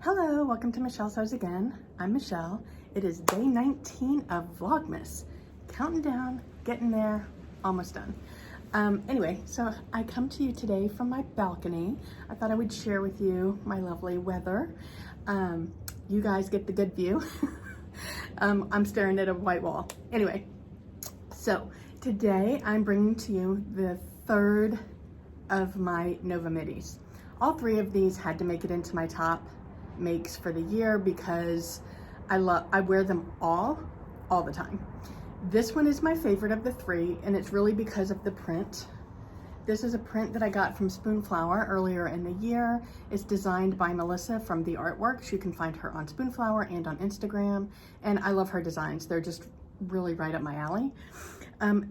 Hello, welcome to Michelle's House again. I'm Michelle. It is day 19 of Vlogmas. Counting down, getting there, almost done. Anyway, so I come to you today from my balcony. I thought I would share with you my lovely weather. You guys get the good view. I'm staring at a white wall. Anyway, so today I'm bringing to you the third of my Nova Midis. All three of these had to make it into my top makes for the year because I wear them all the time. This one is my favorite of the three, and it's really because of the print. This is a print that I got from Spoonflower earlier in the year. It's designed by Melissa from The Artworks. You can find her on Spoonflower and on Instagram, and I love her designs. They're just really right up my alley.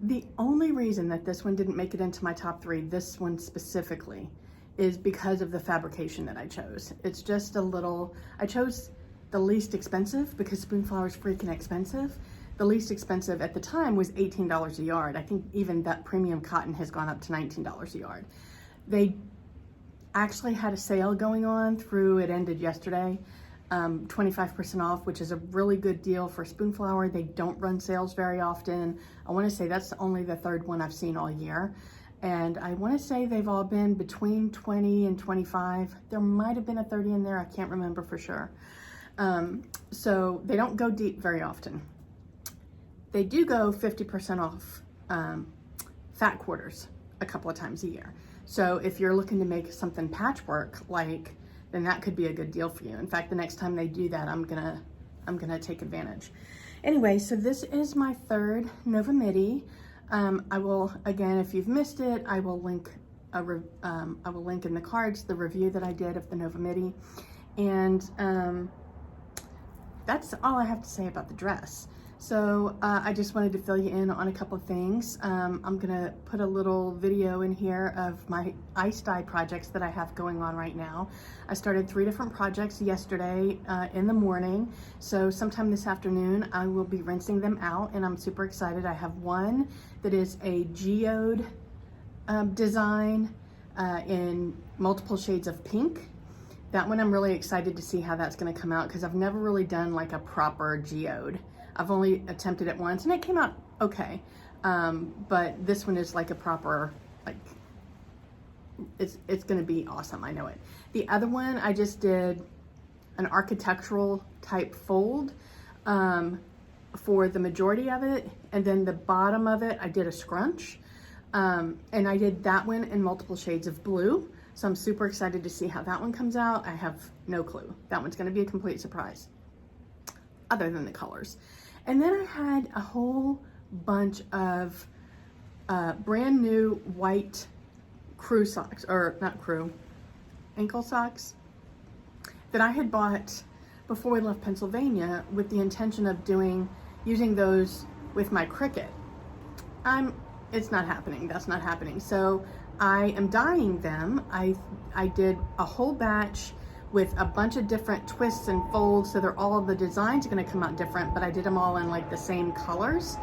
The only reason that this one didn't make it into my top three, this one specifically, is because of the fabrication that I chose. It's just a little, I chose the least expensive because Spoonflower is freaking expensive. The least expensive at the time was $18 a yard. I think even that premium cotton has gone up to $19 a yard. They actually had a sale going on through, it ended yesterday, 25% off, which is a really good deal for Spoonflower. They don't run sales very often. I wanna say that's only the third one I've seen all year. And I want to say they've all been between 20 and 25. There might have been a 30 in there. I can't remember for sure. So they don't go deep very often. They do go 50% off fat quarters a couple of times a year. So if you're looking to make something patchwork like, then that could be a good deal for you. In fact, the next time they do that, I'm gonna take advantage. Anyway, so this is my third Nova Midi. I will, again, if you've missed it, I will link in the cards the review that I did of the Nova Midi. And that's all I have to say about the dress. So I just wanted to fill you in on a couple of things. I'm gonna put a little video in here of my ice dye projects that I have going on right now. I started 3 different projects yesterday in the morning. So sometime this afternoon, I will be rinsing them out, and I'm super excited. I have one that is a geode design in multiple shades of pink. That one I'm really excited to see how that's gonna come out because I've never really done like a proper geode. I've only attempted it once and it came out okay. But this one is like a proper, like, it's gonna be awesome, I know it. The other one, I just did an architectural type fold for the majority of it. And then the bottom of it, I did a scrunch. And I did that one in multiple shades of blue. So I'm super excited to see how that one comes out. I have no clue. That one's gonna be a complete surprise, other than the colors. And then I had a whole bunch of brand new white crew socks, or not crew, ankle socks that I had bought before we left Pennsylvania with the intention of using those with my Cricut. It's not happening, that's not happening. So I am dyeing them. I did a whole batch with a bunch of different twists and folds, so all of the designs are gonna come out different, but I did them all in like the same colors.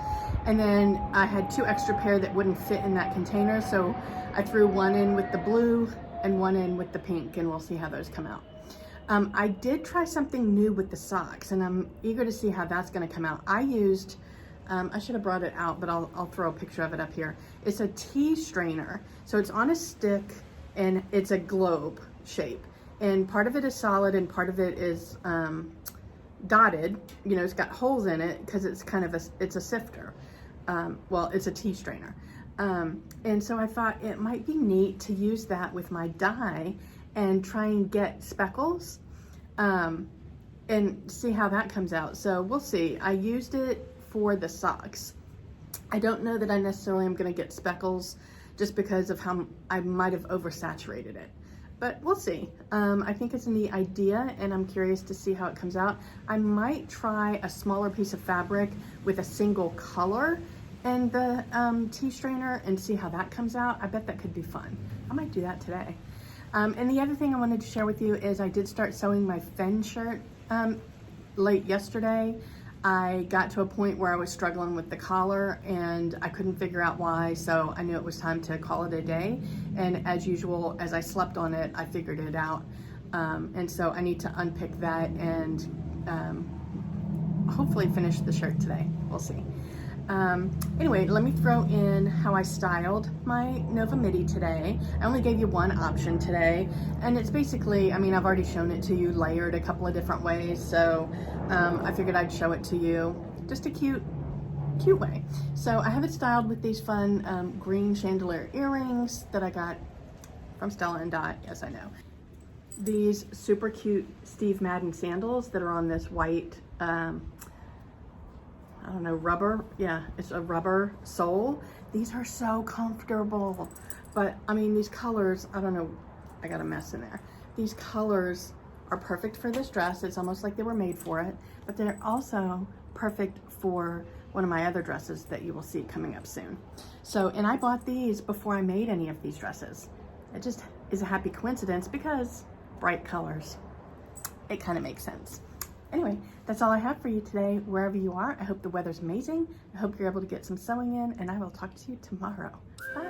And then I had 2 extra pair that wouldn't fit in that container, so I threw one in with the blue and one in with the pink, and we'll see how those come out. I did try something new with the socks, and I'm eager to see how that's gonna come out. I used, I should have brought it out, but I'll throw a picture of it up here. It's a tea strainer, so it's on a stick, and it's a globe shape. And part of it is solid and part of it is dotted. You know, it's got holes in it because it's kind of it's a sifter. Well, it's a tea strainer. And so I thought it might be neat to use that with my dye and try and get speckles and see how that comes out. So we'll see. I used it for the socks. I don't know that I necessarily am gonna get speckles just because of how I might have oversaturated it. But we'll see. I think it's a neat idea and I'm curious to see how it comes out. I might try a smaller piece of fabric with a single color and the tea strainer and see how that comes out. I bet that could be fun. I might do that today. And the other thing I wanted to share with you is I did start sewing my Fen shirt late yesterday. I got to a point where I was struggling with the collar and I couldn't figure out why, so I knew it was time to call it a day. And as usual, as I slept on it, I figured it out. And so I need to unpick that and hopefully finish the shirt today. We'll see. Anyway, let me throw in how I styled my Nova Midi today. I only gave you one option today, and it's basically, I mean, I've already shown it to you layered a couple of different ways, so I figured I'd show it to you. Just a cute way. So I have it styled with these fun green chandelier earrings that I got from Stella and Dot. Yes, I know. These super cute Steve Madden sandals that are on this white, I don't know, rubber. Yeah, it's a rubber sole. These are so comfortable. But I mean, these colors, I don't know, I got a mess in there. These colors are perfect for this dress. It's almost like they were made for it, but they're also perfect for one of my other dresses that you will see coming up soon. So, and I bought these before I made any of these dresses. It just is a happy coincidence because bright colors. It kind of makes sense. Anyway, that's all I have for you today, wherever you are. I hope the weather's amazing. I hope you're able to get some sewing in, and I will talk to you tomorrow. Bye.